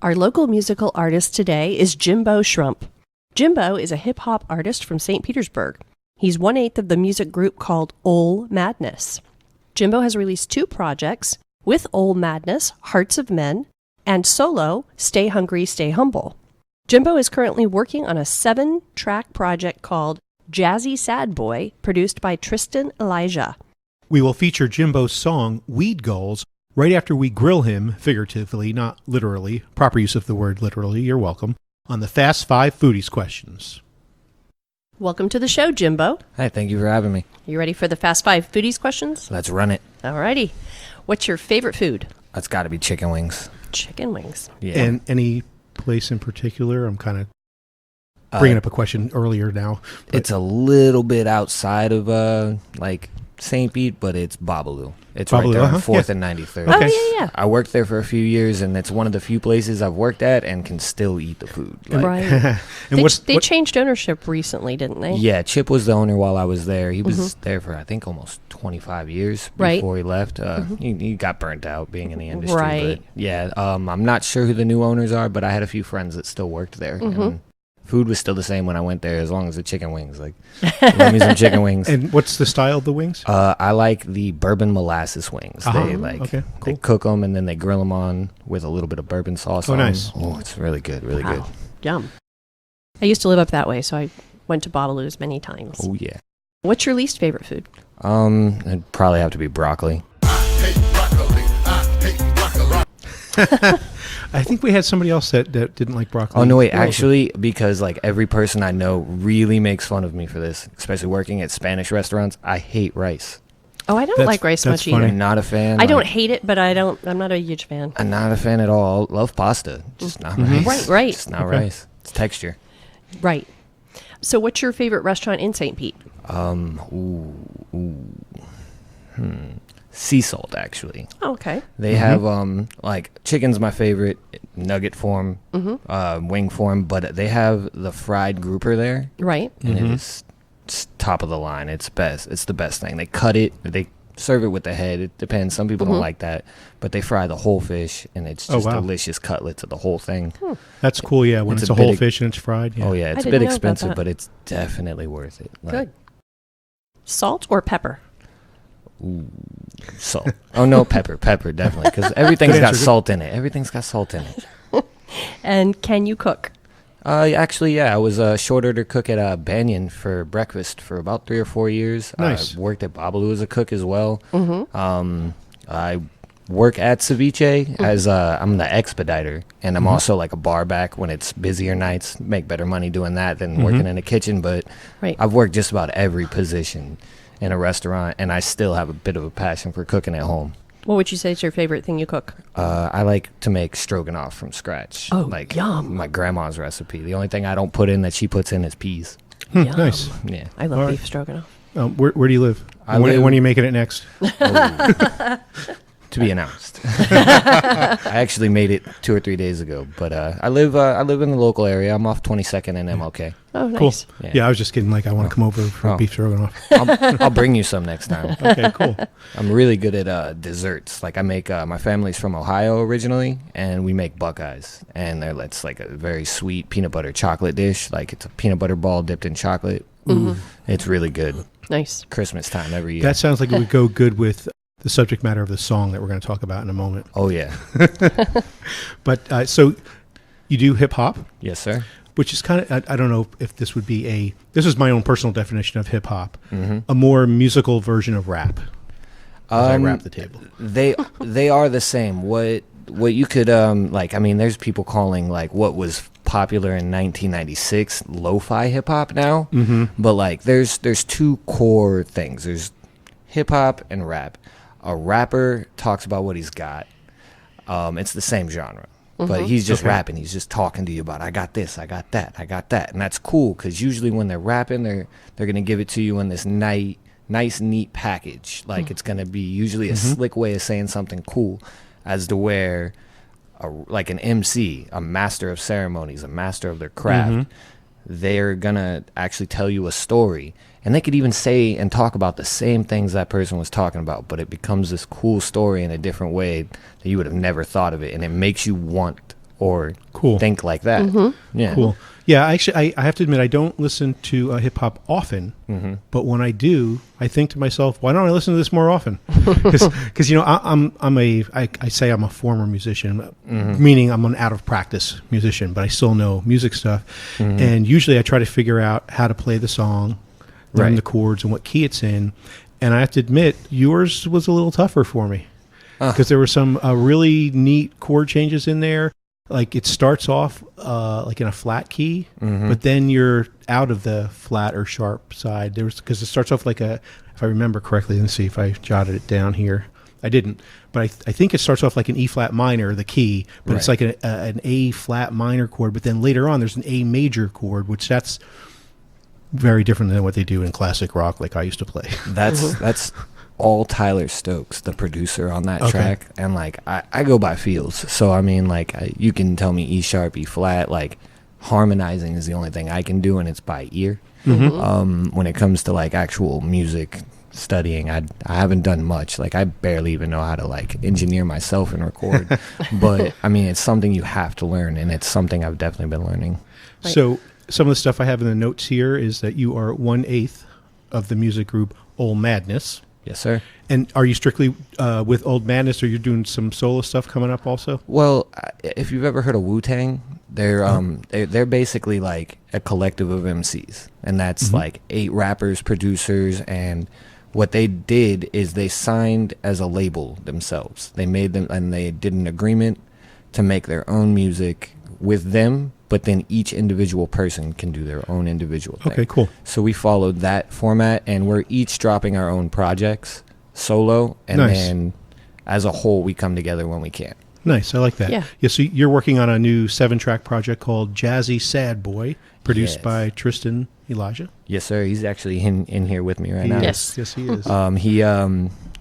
Our local musical artist today is Jimbo Shrump. Jimbo is a hip-hop artist from St. Petersburg. He's 1/8 of the music group called Ol Madness. Jimbo has released 2 projects with Ol Madness, Hearts of Men, and solo, Stay Hungry, Stay Humble. Jimbo is currently working on a 7-track project called Jazzy Sad Boy, produced by Tristan Elijah. We will feature Jimbo's song, Weed Gulls, right after we grill him, figuratively, not literally, proper use of the word literally, you're welcome, on the Fast 5 Foodies questions. Welcome to the show, Jimbo. Hi, thank you for having me. You ready for the Fast 5 Foodies questions? Let's run it. Alrighty. What's your favorite food? That's got to be chicken wings. Chicken wings. Yeah. And any place in particular? I'm kind of bringing up a question earlier now. It's a little bit outside of St. Pete, but it's Babalu. It's Babalu, right there on uh-huh, 4th yeah. and 93rd. Okay. Oh, yeah. I worked there for a few years, and it's one of the few places I've worked at and can still eat the food. Right. And They changed ownership recently, didn't they? Yeah, Chip was the owner while I was there. He was there for, I think, almost 25 years Right. before he left. He got burnt out being in the industry. Right. But yeah, I'm not sure who the new owners are, but I had a few friends that still worked there. And food was still the same when I went there, as long as the chicken wings. Like, love me some chicken wings. And what's the style of the wings? I like the bourbon molasses wings. Uh-huh. They Cool. cook them and then they grill them on with a little bit of bourbon sauce. Oh, on 'em. nice. Oh, it's really good, really Wow. good. Yum. I used to live up that way, so I went to Babalu's many times. Oh yeah. What's your least favorite food? It'd probably have to be broccoli. I think we had somebody else that didn't like broccoli. Oh no, wait, Who was it? actually, because like every person I know really makes fun of me for this, especially working at Spanish restaurants. I hate rice. Oh, I don't That's- like rice that's much funny. either. I'm not a fan. I don't like, hate it, but I'm not a huge fan. I'm not a fan at all. Love pasta, just not rice. Right. Just not Okay. rice. It's texture. Right. So what's your favorite restaurant in St. Pete? Sea salt, actually. Oh, okay. They have like chicken's my favorite, nugget form, wing form, but they have the fried grouper there, Right. and it is top of the line. It's best. It's the best thing. They cut it. They serve it with the head. It depends. Some people don't like that, but they fry the whole fish, and it's Oh, just wow. delicious cutlets of the whole thing. That's cool, yeah, when It's it's a a whole bit- fish and it's fried. Yeah. Oh yeah, it's a didn't bit know about expensive, that. but it's definitely worth it. Like, Good. Salt or pepper? Salt. Oh no, pepper definitely, because everything's Good got answer. salt in it. Everything's got salt in it. And can you cook? Actually, yeah, I was a short order cook at Banyan for breakfast for about 3 or 4 years. Nice. I worked at Babalu as a cook as well. I work at Ceviche as I'm the expediter, and I'm also like a bar back when it's busier nights. Make better money doing that than working in a kitchen, but Right. I've worked just about every position in a restaurant, and I still have a bit of a passion for cooking at home. What would you say is your favorite thing you cook? I like to make stroganoff from scratch. Oh, like yum. my grandma's recipe. The only thing I don't put in that she puts in is peas. Yum. Nice. Yeah. I love All right. beef stroganoff. Where do you live? I when, live- when are you making it next? To be announced. I actually made it 2 or 3 days ago, but I live in the local area. I'm off 22nd and MLK. Oh, Cool. nice. Yeah. I was just kidding. Like, I want to come over for Oh. beef stroganoff. I'll bring you some next time. Okay, cool. I'm really good at desserts. Like I make my family's from Ohio originally, and we make Buckeyes, and it's like a very sweet peanut butter chocolate dish. Like it's a peanut butter ball dipped in chocolate. It's really good. Nice. Christmas time every year. That sounds like it would go good with the subject matter of the song that we're going to talk about in a moment. Oh yeah. But so you do hip hop, Yes, sir. which is kind of, I don't know if this would be this is my own personal definition of hip hop, a more musical version of rap. As I rap the table. They are the same. What you could like, I mean, there's people calling like what was popular in 1996 lo-fi hip hop now, but like there's 2 core things. There's hip hop and rap. A rapper talks about what he's got. It's the same genre, but he's just rapping. He's just talking to you about, I got this, I got that, I got that, and that's cool because usually when they're rapping, they're gonna give it to you in this nice, neat package. Like it's gonna be usually a slick way of saying something cool, as to where, like an MC, a master of ceremonies, a master of their craft, they're gonna actually tell you a story. And they could even say and talk about the same things that person was talking about, but it becomes this cool story in a different way that you would have never thought of it, and it makes you want or Cool. think like that. Yeah. Cool. Yeah, I have to admit, I don't listen to hip hop often, but when I do, I think to myself, why don't I listen to this more often? Because I say I'm a former musician, meaning I'm an out of practice musician, but I still know music stuff, and usually I try to figure out how to play the song, learn the chords and what key it's in, and I have to admit, yours was a little tougher for me because there were some really neat chord changes in there. Like it starts off like in a flat key, but then you're out of the flat or sharp side. Because it starts off like if I remember correctly, let me see if I jotted it down here. I didn't, but I think it starts off like an E flat minor, the key, but it's like an A flat minor chord. But then later on, there's an A major chord, which that's very different than what they do in classic rock, like I used to play. That's all Tyler Stokes, the producer on that track, and like I go by feels. So I mean, like you can tell me E sharp, E flat. Like harmonizing is the only thing I can do, and it's by ear. When it comes to like actual music studying, I haven't done much. Like I barely even know how to like engineer myself and record. But I mean, it's something you have to learn, and it's something I've definitely been learning. Right. So some of the stuff I have in the notes here is that you are 1/8 of the music group Old Madness. Yes, sir. And are you strictly with Old Madness, or you're doing some solo stuff coming up also? Well, if you've ever heard of Wu-Tang, they're basically like a collective of MCs, and that's like 8 rappers, producers, and what they did is they signed as a label themselves. They made them, and they did an agreement to make their own music with them, but then each individual person can do their own individual thing. Okay, cool. So we followed that format, and we're each dropping our own projects solo, and then as a whole, we come together when we can. Nice, I like that. Yeah. So you're working on a new 7-track project called Jazzy Sad Boy, produced by Tristan Elijah. Yes, sir. He's actually in here with me right now. Yes. Yes, he is.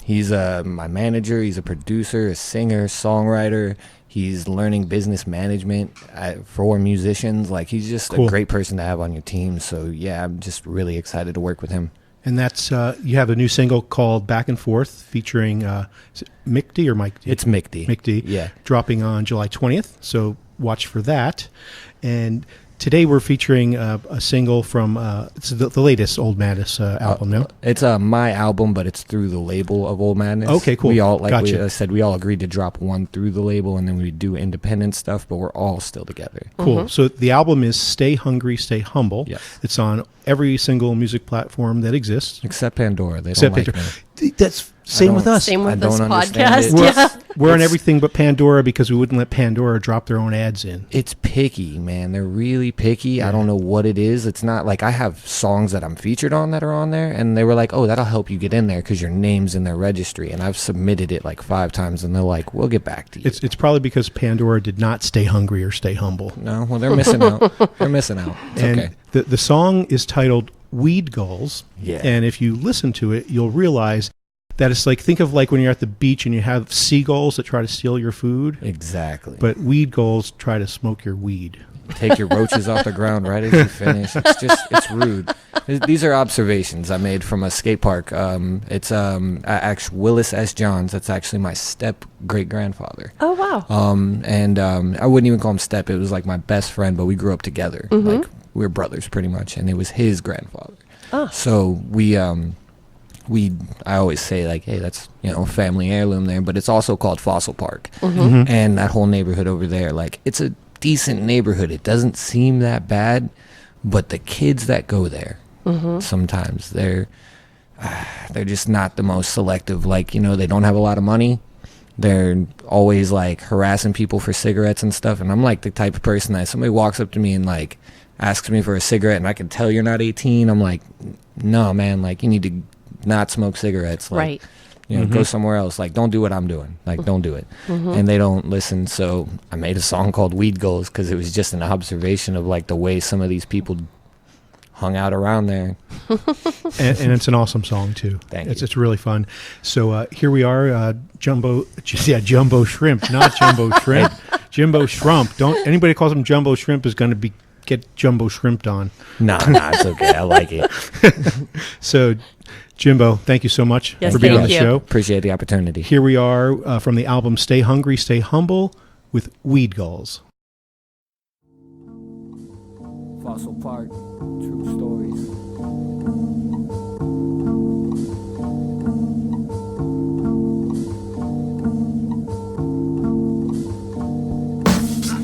He's my manager. He's a producer, a singer, songwriter. He's learning business management for musicians. Like, he's just a great person to have on your team. So, yeah, I'm just really excited to work with him. And that's, you have a new single called Back and Forth featuring is it Mick D or Mike D? It's Mick D. Mick D. Yeah. Dropping on July 20th. So watch for that. And today we're featuring a single from it's the latest Old Madness album, no? It's my album, but it's through the label of Old Madness. Okay, cool. We all, Gotcha. I said, we all agreed to drop one through the label, and then we do independent stuff, but we're all still together. Cool. So the album is Stay Hungry, Stay Humble. Yes. It's on every single music platform that exists. Except Pandora. They Except don't like Pandora. me. That's same with us. Same I with this don't understand podcast. it. Yeah. We're on everything but Pandora because we wouldn't let Pandora drop their own ads in. It's picky, man. They're really picky. Yeah. I don't know what it is. It's not like I have songs that I'm featured on that are on there, and they were like, oh, that'll help you get in there because your name's in their registry. And I've submitted it like 5 times, and they're like, we'll get back to you. It's probably because Pandora did not stay hungry or stay humble. No, well, they're missing out. They're missing out. It's And okay. the song is titled Weed Gulls. Yeah. And if you listen to it, you'll realize that it's like, think of like when you're at the beach and you have seagulls that try to steal your food, Exactly. but weed gulls try to smoke your weed. Take your roaches off the ground right as you finish. It's rude. These are observations I made from a skate park. It's actually Willis S. Johns. That's actually my step great grandfather. Oh, wow. I wouldn't even call him step. It was like my best friend, but we grew up together. Like we were brothers pretty much, and it was his grandfather. Oh. So I always say like, hey, that's, a family heirloom there, but it's also called Fossil Park. And that whole neighborhood over there, like, it's a decent neighborhood. It doesn't seem that bad, but the kids that go there, sometimes they're just not the most selective. Like, they don't have a lot of money. They're always like harassing people for cigarettes and stuff. And I'm like the type of person that somebody walks up to me and like asks me for a cigarette, and I can tell you're not 18. I'm like, no, man, like, you need to not smoke cigarettes. Like, Right. go somewhere else. Like, don't do what I'm doing. Like, don't do it. And they don't listen. So I made a song called Weed Goals because it was just an observation of like the way some of these people hung out around there. And it's an awesome song too. Thank It's you. really fun. So here we are, Jumbo Shrimp, not Jumbo Shrimp, Jimbo Shrimp. Don't anybody calls him Jumbo Shrimp is going to get Jumbo Shrimped on. Nah, it's okay. I like it. So, Jimbo, thank you so much Yes, for being on the thank you. show. Appreciate the opportunity. Here we are from the album Stay Hungry, Stay Humble with Weed Gulls. Fossil Park, true stories.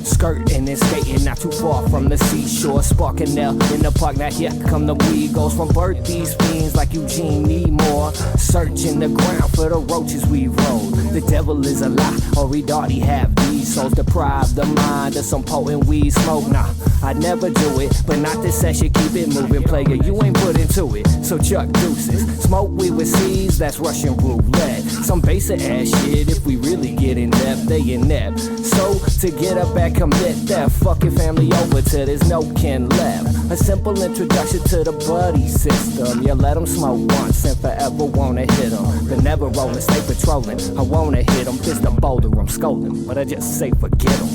Skirting and skating not too far from the seashore. Sparking there in the park, now here come the weed goes from birth. These fiends like Eugene need more. Searching the ground for the roaches we rolled. The devil is a lie, or we'd already have these souls. Deprived the mind of some potent weed smoke. Nah, I'd never do it, but not this session, keep it moving. Player, you ain't put into it, so chuck deuces. Smoke weed with seeds, that's Russian roulette. Some basic ass shit, if we really get in depth, they inept. So, to get up back, commit that fucking family over till there's no kin left. A simple introduction to the buddy system. You let them smoke once and forever wanna hit them. But never rolling, stay patrolling. I wanna hit them, fist a boulder, I'm scolding. But I just say forget them.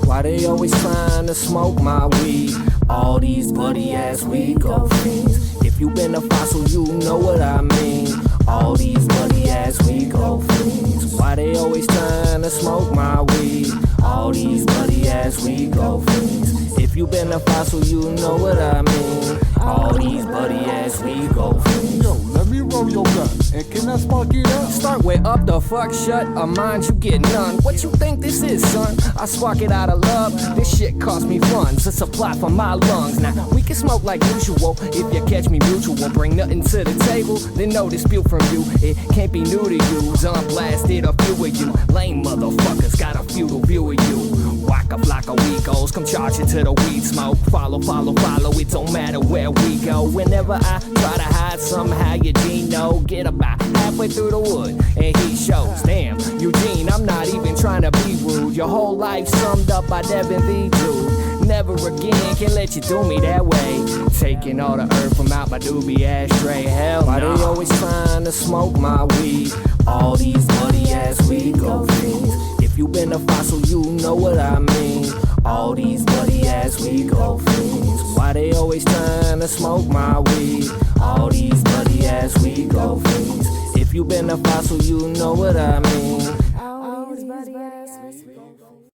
Why they always trying to smoke my weed? All these buddy ass weed go fiends. If you been a fossil, you know what I mean. All these buddy ass weed go fiends. Why they always trying to smoke my weed? All these buddy ass weed go fiends. If you been a fossil, you know what I mean. All these buddy ass weed go fiends. Yo, let me roll your gun, and can I spark it up? Start with up the fuck shut, a mind you get none. What you think this is, son? I spark it out of love. This shit cost me funds, a supply for my lungs. Now we can smoke like usual. If you catch me mutual, bring nothing to the table, then no dispute from you. It can't be new to you. Done blasted a few of you. Lame motherfuckers got a feudal view of you. Whack a flock of weakos, come charging to the weed smoke. Follow, follow, follow, it don't matter where we go. Whenever I try to hide, somehow Eugene get about halfway through the wood, and he shows. Damn, Eugene, I'm not even trying to be rude. Your whole life summed up by Devin V. Dude. Never again can let you do me that way. Taking all the earth from out my doobie ashtray. Hell, why they always trying to smoke my weed? All these buddy ass weed go fiends. If you been a fossil, you know what I mean. All these buddy ass weed go fiends. Why they always trying to smoke my weed? All these buddy ass weed go fiends. If you been a fossil, you know what I mean. All these buddy ass weed go fiends.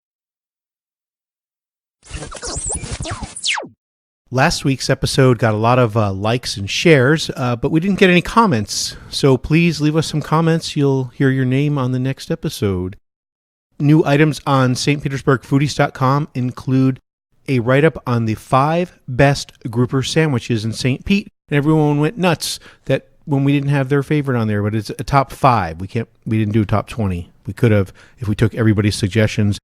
Last week's episode got a lot of likes and shares, but we didn't get any comments. So please leave us some comments. You'll hear your name on the next episode. New items on stpetersburgfoodies.com include a write-up on the 5 best grouper sandwiches in St. Pete. And everyone went nuts that when we didn't have their favorite on there, but it's a top 5. We didn't do a top 20. We could have if we took everybody's suggestions.